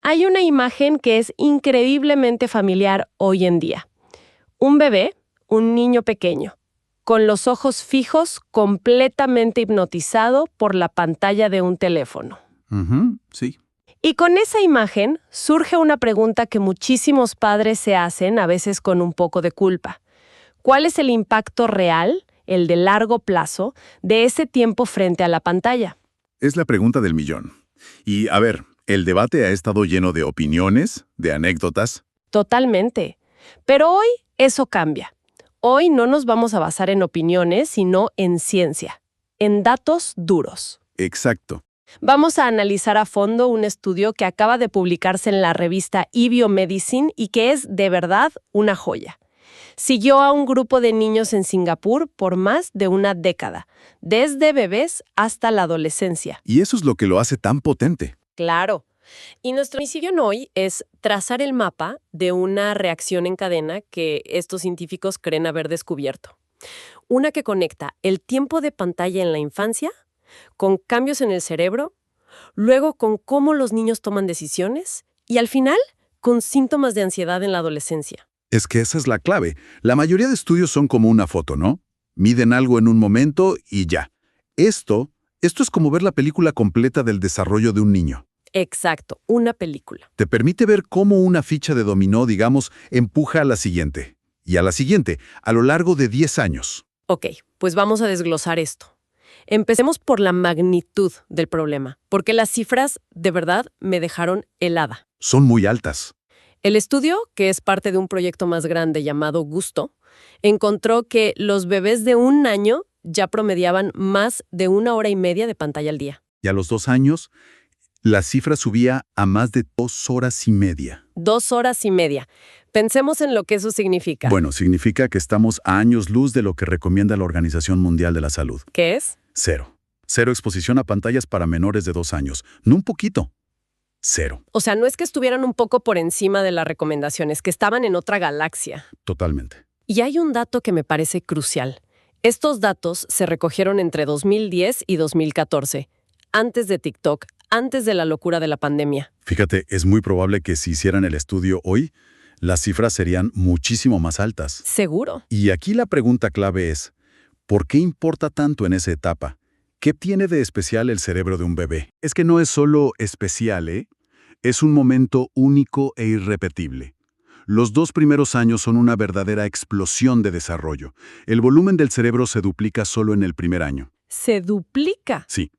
Hay una imagen que es increíblemente familiar hoy en día. Un bebé, un niño pequeño, con los ojos fijos, completamente hipnotizado por la pantalla de un teléfono. Sí. Y con esa imagen surge una pregunta que muchísimos padres se hacen, a veces con un poco de culpa. ¿Cuál es el impacto real, el de largo plazo, de ese tiempo frente a la pantalla? Es la pregunta del millón. Y, a ver, el debate ha estado lleno de opiniones, de anécdotas. Totalmente. Pero hoy eso cambia. Hoy no nos vamos a basar en opiniones, sino en ciencia, en datos duros. Exacto. Vamos a analizar a fondo un estudio que acaba de publicarse en la revista eBiomedicine y que es de verdad una joya. Siguió a un grupo de niños en Singapur por más de una década, desde bebés hasta la adolescencia. Y eso es lo que lo hace tan potente. Claro. Y nuestra misión hoy es trazar el mapa de una reacción en cadena que estos científicos creen haber descubierto. Una que conecta el tiempo de pantalla en la infancia con cambios en el cerebro, luego con cómo los niños toman decisiones y al final con síntomas de ansiedad en la adolescencia. Es que esa es la clave. La mayoría de estudios son como una foto, ¿no? Miden algo en un momento y ya. Esto es como ver la película completa del desarrollo de un niño. Exacto, una película. Te permite ver cómo una ficha de dominó, digamos, empuja a la siguiente. Y a la siguiente, a lo largo de 10 años. Ok, pues vamos a desglosar esto. Empecemos por la magnitud del problema, porque las cifras de verdad me dejaron helada. Son muy altas. El estudio, que es parte de un proyecto más grande llamado Gusto, encontró que los bebés de 1 año ya promediaban más de 1 hora y media de pantalla al día. Y a los 2 años, la cifra subía a más de 2 horas y media. 2 horas y media. Pensemos en lo que eso significa. Bueno, significa que estamos a años luz de lo que recomienda la Organización Mundial de la Salud. ¿Qué es? 0. 0 exposición a pantallas para menores de 2 años. No un poquito. 0. O sea, no es que estuvieran un poco por encima de las recomendaciones, que estaban en otra galaxia. Totalmente. Y hay un dato que me parece crucial. Estos datos se recogieron entre 2010 y 2014, antes de TikTok, antes de la locura de la pandemia. Fíjate, es muy probable que si hicieran el estudio hoy, las cifras serían muchísimo más altas. Seguro. Y aquí la pregunta clave es, ¿por qué importa tanto en esa etapa? ¿Qué tiene de especial el cerebro de un bebé? Es que no es solo especial, ¿eh? Es un momento único e irrepetible. Los 2 primeros años son una verdadera explosión de desarrollo. El volumen del cerebro se duplica solo en el primer año. ¿Se duplica? Sí.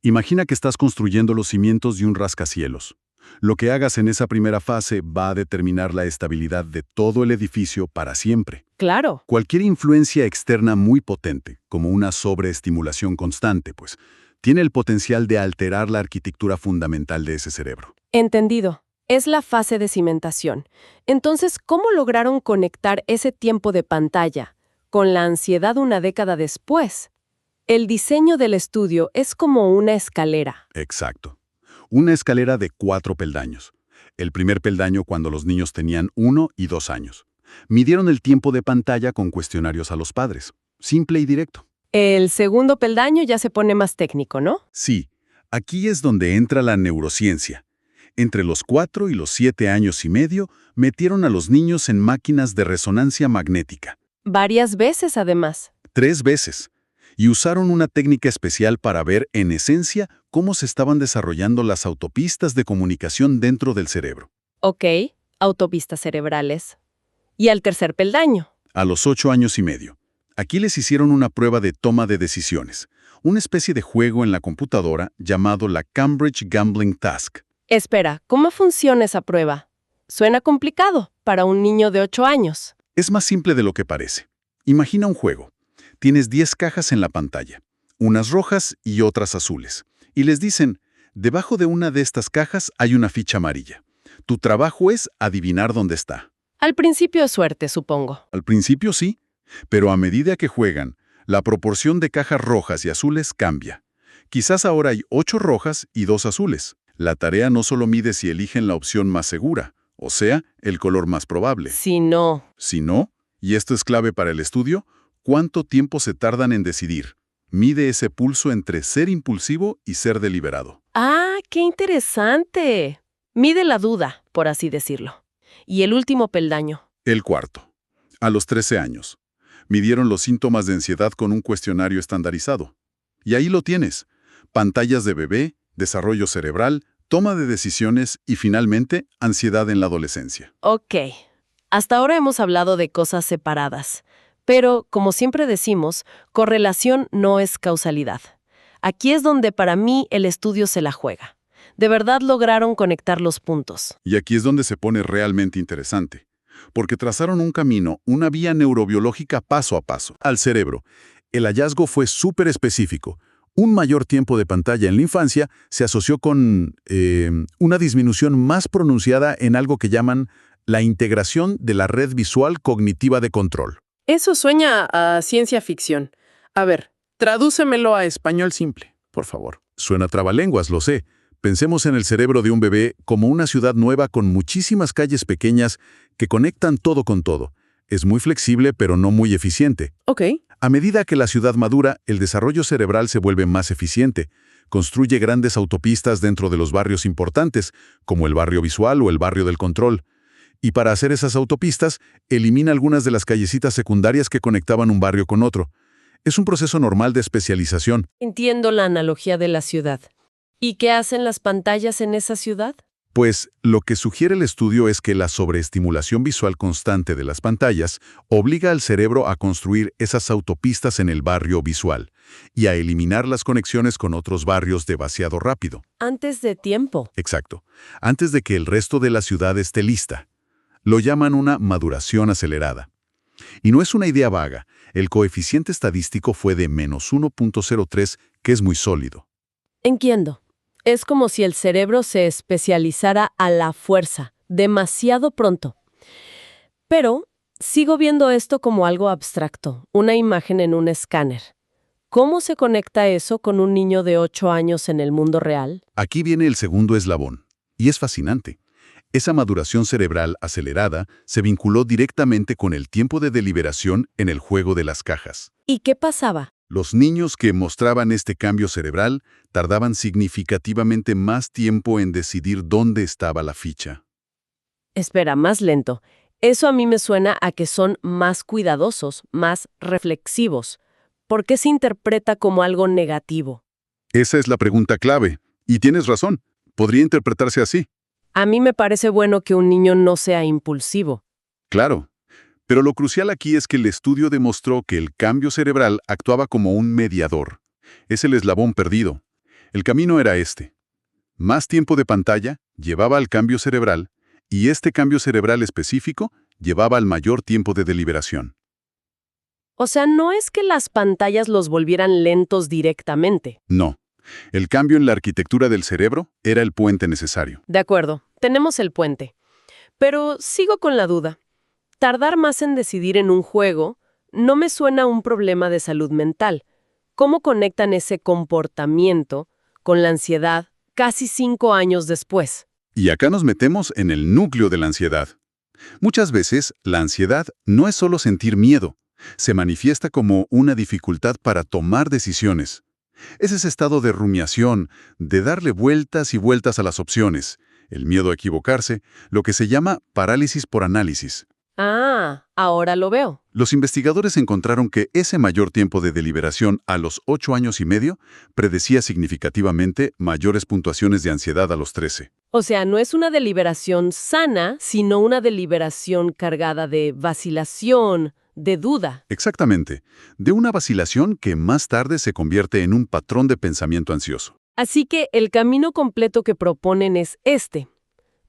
Imagina que estás construyendo los cimientos de un rascacielos. Lo que hagas en esa primera fase va a determinar la estabilidad de todo el edificio para siempre. Claro. Cualquier influencia externa muy potente, como una sobreestimulación constante, pues, tiene el potencial de alterar la arquitectura fundamental de ese cerebro. Entendido. Es la fase de cimentación. Entonces, ¿cómo lograron conectar ese tiempo de pantalla con la ansiedad una década después? El diseño del estudio es como una escalera. Exacto. Una escalera de 4 peldaños. El primer peldaño cuando los niños tenían 1 y 2 años. Midieron el tiempo de pantalla con cuestionarios a los padres. Simple y directo. El segundo peldaño ya se pone más técnico, ¿no? Sí, aquí es donde entra la neurociencia. Entre los 4 y los 7 años y medio, metieron a los niños en máquinas de resonancia magnética. Varias veces, además. 3 veces. Y usaron una técnica especial para ver, en esencia, cómo se estaban desarrollando las autopistas de comunicación dentro del cerebro. Ok, autopistas cerebrales. ¿Y al tercer peldaño? A los 8 años y medio. Aquí les hicieron una prueba de toma de decisiones, una especie de juego en la computadora llamado la Cambridge Gambling Task. Espera, ¿cómo funciona esa prueba? Suena complicado para un niño de 8 años. Es más simple de lo que parece. Imagina un juego. Tienes 10 cajas en la pantalla, unas rojas y otras azules. Y les dicen, debajo de una de estas cajas hay una ficha amarilla. Tu trabajo es adivinar dónde está. Al principio es suerte, supongo. Al principio sí, pero a medida que juegan, la proporción de cajas rojas y azules cambia. Quizás ahora hay 8 rojas y 2 azules. La tarea no solo mide si eligen la opción más segura, o sea, el color más probable. Si no. Si no, y esto es clave para el estudio, ¿cuánto tiempo se tardan en decidir? Mide ese pulso entre ser impulsivo y ser deliberado. ¡Ah, qué interesante! Mide la duda, por así decirlo. Y el último peldaño. El cuarto. A los 13 años. Midieron los síntomas de ansiedad con un cuestionario estandarizado. Y ahí lo tienes. Pantallas de bebé, desarrollo cerebral, toma de decisiones y, finalmente, ansiedad en la adolescencia. Ok. Hasta ahora hemos hablado de cosas separadas. Pero, como siempre decimos, correlación no es causalidad. Aquí es donde para mí el estudio se la juega. De verdad lograron conectar los puntos. Y aquí es donde se pone realmente interesante. Porque trazaron un camino, una vía neurobiológica paso a paso, al cerebro. El hallazgo fue súper específico. Un mayor tiempo de pantalla en la infancia se asoció con una disminución más pronunciada en algo que llaman la integración de la red visual cognitiva de control. Eso sueña a ciencia ficción. A ver, tradúcemelo a español simple, por favor. Suena trabalenguas, lo sé. Pensemos en el cerebro de un bebé como una ciudad nueva con muchísimas calles pequeñas que conectan todo con todo. Es muy flexible, pero no muy eficiente. Ok. A medida que la ciudad madura, el desarrollo cerebral se vuelve más eficiente. Construye grandes autopistas dentro de los barrios importantes, como el barrio visual o el barrio del control. Y para hacer esas autopistas, elimina algunas de las callecitas secundarias que conectaban un barrio con otro. Es un proceso normal de especialización. Entiendo la analogía de la ciudad. ¿Y qué hacen las pantallas en esa ciudad? Pues lo que sugiere el estudio es que la sobreestimulación visual constante de las pantallas obliga al cerebro a construir esas autopistas en el barrio visual y a eliminar las conexiones con otros barrios demasiado rápido. Antes de tiempo. Exacto. Antes de que el resto de la ciudad esté lista. Lo llaman una maduración acelerada. Y no es una idea vaga. El coeficiente estadístico fue de -1.03, que es muy sólido. Entiendo. Es como si el cerebro se especializara a la fuerza, demasiado pronto. Pero sigo viendo esto como algo abstracto, una imagen en un escáner. ¿Cómo se conecta eso con un niño de 8 años en el mundo real? Aquí viene el segundo eslabón. Y es fascinante. Esa maduración cerebral acelerada se vinculó directamente con el tiempo de deliberación en el juego de las cajas. ¿Y qué pasaba? Los niños que mostraban este cambio cerebral tardaban significativamente más tiempo en decidir dónde estaba la ficha. Espera, más lento. Eso a mí me suena a que son más cuidadosos, más reflexivos. ¿Por qué se interpreta como algo negativo? Esa es la pregunta clave. Y tienes razón. Podría interpretarse así. A mí me parece bueno que un niño no sea impulsivo. Claro. Pero lo crucial aquí es que el estudio demostró que el cambio cerebral actuaba como un mediador. Es el eslabón perdido. El camino era este. Más tiempo de pantalla llevaba al cambio cerebral, y este cambio cerebral específico llevaba al mayor tiempo de deliberación. O sea, no es que las pantallas los volvieran lentos directamente. No. El cambio en la arquitectura del cerebro era el puente necesario. De acuerdo, tenemos el puente. Pero sigo con la duda. Tardar más en decidir en un juego no me suena a un problema de salud mental. ¿Cómo conectan ese comportamiento con la ansiedad casi 5 años después? Y acá nos metemos en el núcleo de la ansiedad. Muchas veces, la ansiedad no es solo sentir miedo. Se manifiesta como una dificultad para tomar decisiones. Es ese estado de rumiación, de darle vueltas y vueltas a las opciones, el miedo a equivocarse, lo que se llama parálisis por análisis. Ah, ahora lo veo. Los investigadores encontraron que ese mayor tiempo de deliberación a los 8 años y medio predecía significativamente mayores puntuaciones de ansiedad a los 13. O sea, no es una deliberación sana, sino una deliberación cargada de vacilación, de duda. Exactamente, de una vacilación que más tarde se convierte en un patrón de pensamiento ansioso. Así que el camino completo que proponen es este.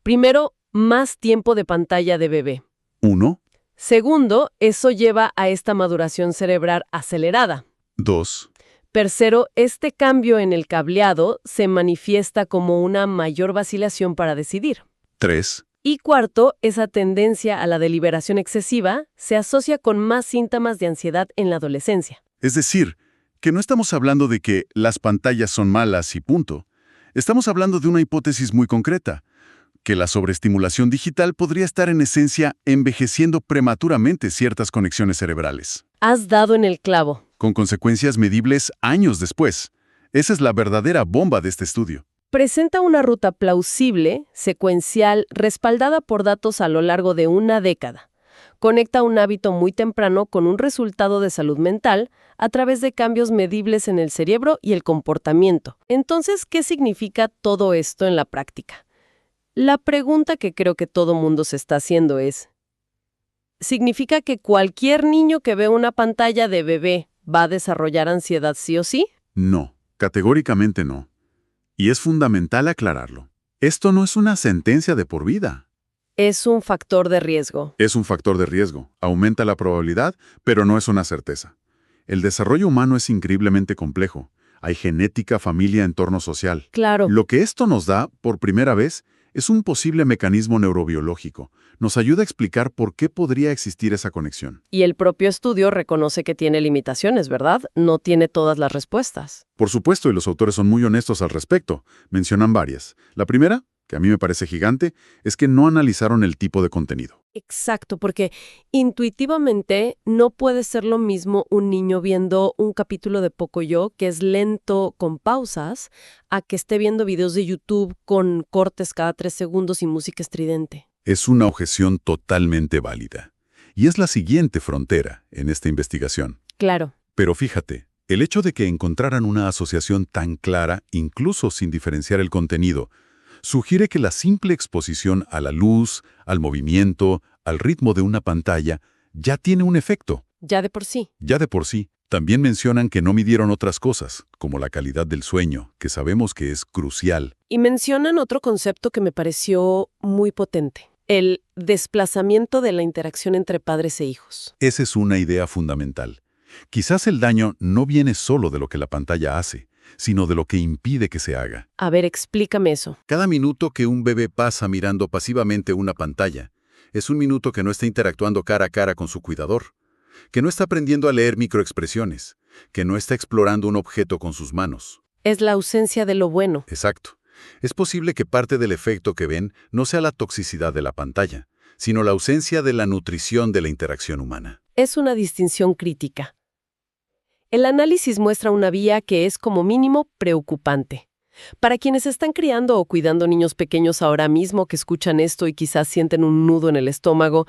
Primero, más tiempo de pantalla de bebé. 1, Segundo, eso lleva a esta maduración cerebral acelerada. 2, Tercero, este cambio en el cableado se manifiesta como una mayor vacilación para decidir. 3, Y cuarto, esa tendencia a la deliberación excesiva se asocia con más síntomas de ansiedad en la adolescencia. Es decir, que no estamos hablando de que las pantallas son malas y punto. Estamos hablando de una hipótesis muy concreta, que la sobreestimulación digital podría estar en esencia envejeciendo prematuramente ciertas conexiones cerebrales, Has dado en el clavo. con consecuencias medibles años después. Esa es la verdadera bomba de este estudio. Presenta una ruta plausible, secuencial, respaldada por datos a lo largo de una década. Conecta un hábito muy temprano con un resultado de salud mental a través de cambios medibles en el cerebro y el comportamiento. Entonces, ¿qué significa todo esto en la práctica? La pregunta que creo que todo mundo se está haciendo es, ¿significa que cualquier niño que ve una pantalla de bebé va a desarrollar ansiedad sí o sí? No, categóricamente no. Y es fundamental aclararlo. Esto no es una sentencia de por vida. Es un factor de riesgo. Es un factor de riesgo. Aumenta la probabilidad, pero no es una certeza. El desarrollo humano es increíblemente complejo. Hay genética, familia, entorno social. Claro. Lo que esto nos da, por primera vez, es un posible mecanismo neurobiológico. Nos ayuda a explicar por qué podría existir esa conexión. Y el propio estudio reconoce que tiene limitaciones, ¿verdad? No tiene todas las respuestas. Por supuesto, y los autores son muy honestos al respecto. Mencionan varias. La primera, que a mí me parece gigante, es que no analizaron el tipo de contenido. Exacto, porque intuitivamente no puede ser lo mismo un niño viendo un capítulo de Pocoyo, que es lento, con pausas, a que esté viendo videos de YouTube con cortes cada 3 segundos y música estridente. Es una objeción totalmente válida. Y es la siguiente frontera en esta investigación. Claro. Pero fíjate, el hecho de que encontraran una asociación tan clara, incluso sin diferenciar el contenido, sugiere que la simple exposición a la luz, al movimiento, al ritmo de una pantalla, ya tiene un efecto. Ya de por sí. Ya de por sí. También mencionan que no midieron otras cosas, como la calidad del sueño, que sabemos que es crucial. Y mencionan otro concepto que me pareció muy potente. El desplazamiento de la interacción entre padres e hijos. Esa es una idea fundamental. Quizás el daño no viene solo de lo que la pantalla hace, sino de lo que impide que se haga. A ver, explícame eso. Cada minuto que un bebé pasa mirando pasivamente una pantalla es un minuto que no está interactuando cara a cara con su cuidador, que no está aprendiendo a leer microexpresiones, que no está explorando un objeto con sus manos. Es la ausencia de lo bueno. Exacto. Es posible que parte del efecto que ven no sea la toxicidad de la pantalla, sino la ausencia de la nutrición de la interacción humana. Es una distinción crítica. El análisis muestra una vía que es como mínimo preocupante. Para quienes están criando o cuidando niños pequeños ahora mismo que escuchan esto y quizás sienten un nudo en el estómago,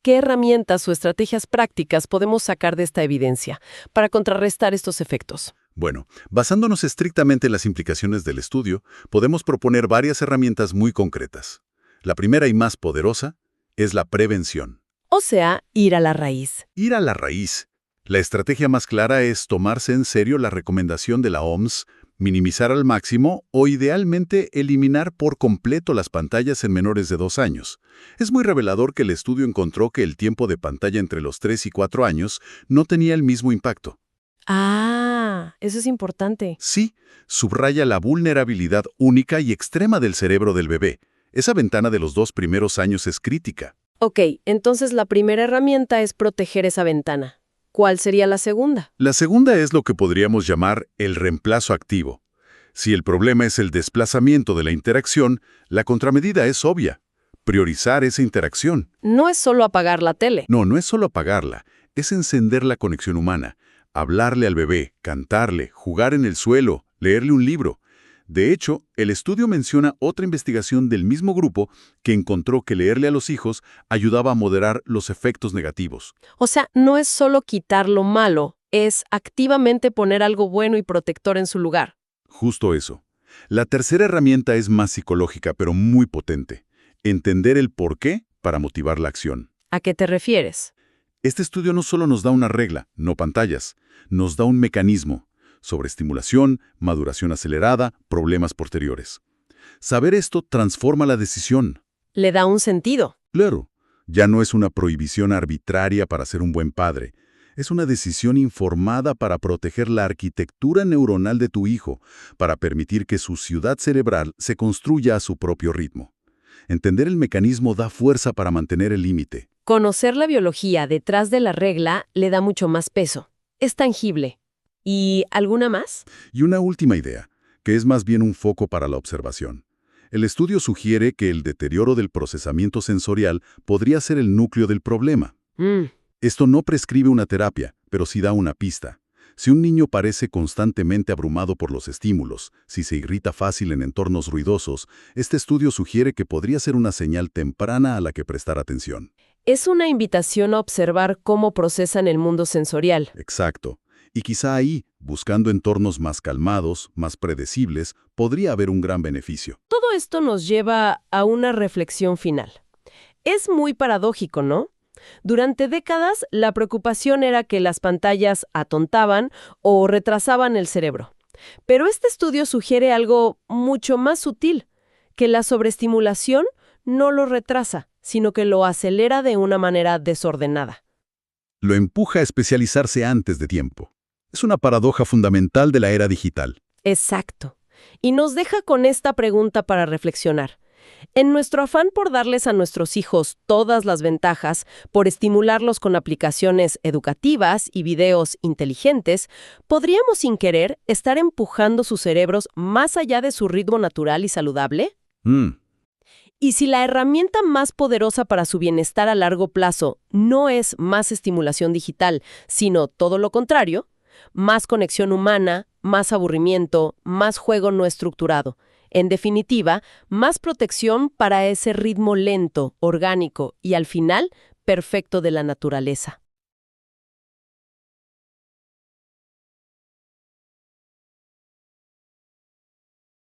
¿qué herramientas o estrategias prácticas podemos sacar de esta evidencia para contrarrestar estos efectos? Bueno, basándonos estrictamente en las implicaciones del estudio, podemos proponer varias herramientas muy concretas. La primera y más poderosa es la prevención. O sea, ir a la raíz. Ir a la raíz. La estrategia más clara es tomarse en serio la recomendación de la OMS, minimizar al máximo o idealmente eliminar por completo las pantallas en menores de 2 años. Es muy revelador que el estudio encontró que el tiempo de pantalla entre los 3 y 4 años no tenía el mismo impacto. Ah, eso es importante. Sí, subraya la vulnerabilidad única y extrema del cerebro del bebé. Esa ventana de los 2 primeros años es crítica. Ok, entonces la primera herramienta es proteger esa ventana. ¿Cuál sería la segunda? La segunda es lo que podríamos llamar el reemplazo activo. Si el problema es el desplazamiento de la interacción, la contramedida es obvia. Priorizar esa interacción. No es solo apagar la tele. No es solo apagarla, es encender la conexión humana. Hablarle al bebé, cantarle, jugar en el suelo, leerle un libro. De hecho, el estudio menciona otra investigación del mismo grupo que encontró que leerle a los hijos ayudaba a moderar los efectos negativos. O sea, no es solo quitar lo malo, es activamente poner algo bueno y protector en su lugar. Justo eso. La tercera herramienta es más psicológica, pero muy potente. Entender el porqué para motivar la acción. ¿A qué te refieres? Este estudio no solo nos da una regla, no pantallas, nos da un mecanismo. Sobreestimulación, maduración acelerada, problemas posteriores. Saber esto transforma la decisión. Le da un sentido. Claro, ya no es una prohibición arbitraria para ser un buen padre. Es una decisión informada para proteger la arquitectura neuronal de tu hijo, para permitir que su ciudad cerebral se construya a su propio ritmo. Entender el mecanismo da fuerza para mantener el límite. Conocer la biología detrás de la regla le da mucho más peso. Es tangible. ¿Y alguna más? Y una última idea, que es más bien un foco para la observación. El estudio sugiere que el deterioro del procesamiento sensorial podría ser el núcleo del problema. Esto no prescribe una terapia, pero sí da una pista. Si un niño parece constantemente abrumado por los estímulos, si se irrita fácil en entornos ruidosos, este estudio sugiere que podría ser una señal temprana a la que prestar atención. Es una invitación a observar cómo procesan el mundo sensorial. Exacto. Y quizá ahí, buscando entornos más calmados, más predecibles, podría haber un gran beneficio. Todo esto nos lleva a una reflexión final. Es muy paradójico, ¿no? Durante décadas, la preocupación era que las pantallas atontaban o retrasaban el cerebro. Pero este estudio sugiere algo mucho más sutil, que la sobreestimulación no lo retrasa, sino que lo acelera de una manera desordenada. Lo empuja a especializarse antes de tiempo. Es una paradoja fundamental de la era digital. Exacto. Y nos deja con esta pregunta para reflexionar. En nuestro afán por darles a nuestros hijos todas las ventajas, por estimularlos con aplicaciones educativas y videos inteligentes, ¿podríamos sin querer estar empujando sus cerebros más allá de su ritmo natural y saludable? Y si la herramienta más poderosa para su bienestar a largo plazo no es más estimulación digital, sino todo lo contrario, más conexión humana, más aburrimiento, más juego no estructurado. En definitiva, más protección para ese ritmo lento, orgánico y al final, perfecto de la naturaleza.